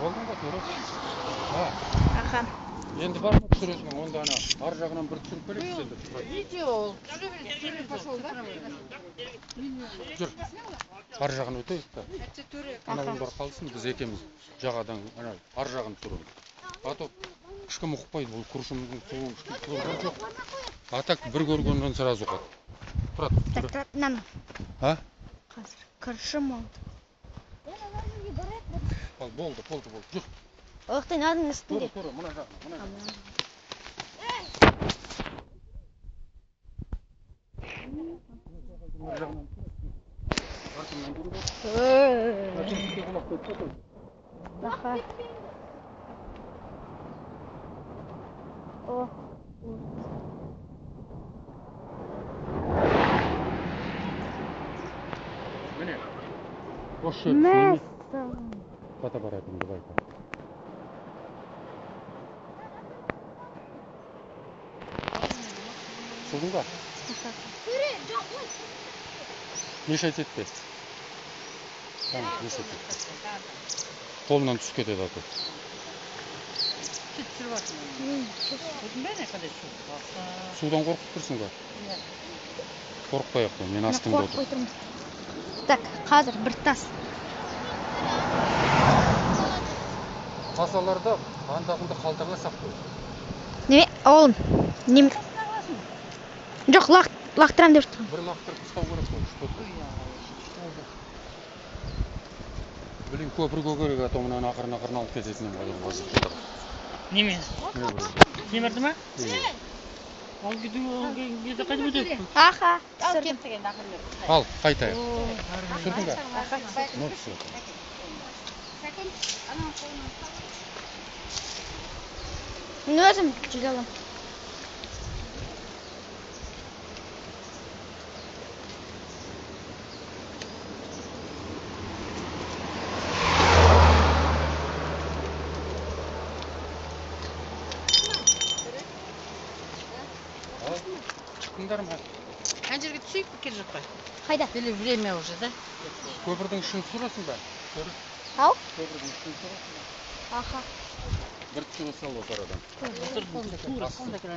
Болдың ба көріп? Аха. Енді бар ма түсіресің, онда ана ар жағынан бір түсіріп берейік сізді. Видео ол. Пошел, да? Жүр. Ар жағын өтейік та. Анауындар қалсын, біз екеміз жағадан ар жағын түсіреміз. А то ешкім ұқпайды, бұл күршімнің суын ешкім көрген жоқ. А так бір көргеннен сразу ұқады. Тұрады. Так, нам. А? Қазір күршім oldu. Ал, болды. Жүр. Оқтың адың үстінде. Көрі, мұна жағын. Аха. О. Міне. Осы жер Мәссаған. фотоаппаратыңды байқа. Судың ба? Неше етеді? Неше етеді? Қолынан түсіп кетеді аты. Судан қорқып тұрсың ба? Қорықпай ақ қой, мен астыңда Қорқып отырмын. Так, қазір бір тас. Тасаларда андағынды қалтаға сақ қой. Неме, оғлым, неме? Жоқ, лақтырам деп тұрмын. Бір лақтырып ұстау керек қой. Блин, көпірге керек, а то мұнан ақырын алып кететінен қайыр. Неме? Темірді ма? Ал кеді қайтып өтеді? Аха, Ал түсірдім. кеттік енді ақырын. Ал, қайтайық. Түсірдің бе? Ну, все. Мен өзім жүзе алам. Шықтыңдар ма? Ана жерге түсейік пе келе жатпай? Қайда? Или время уже, да? Көпірдің ішін түсіресің бе? Ау? Көпірдің ішін түсіресің бе? Аха. Бір түсіре сал осы арадан. Тура.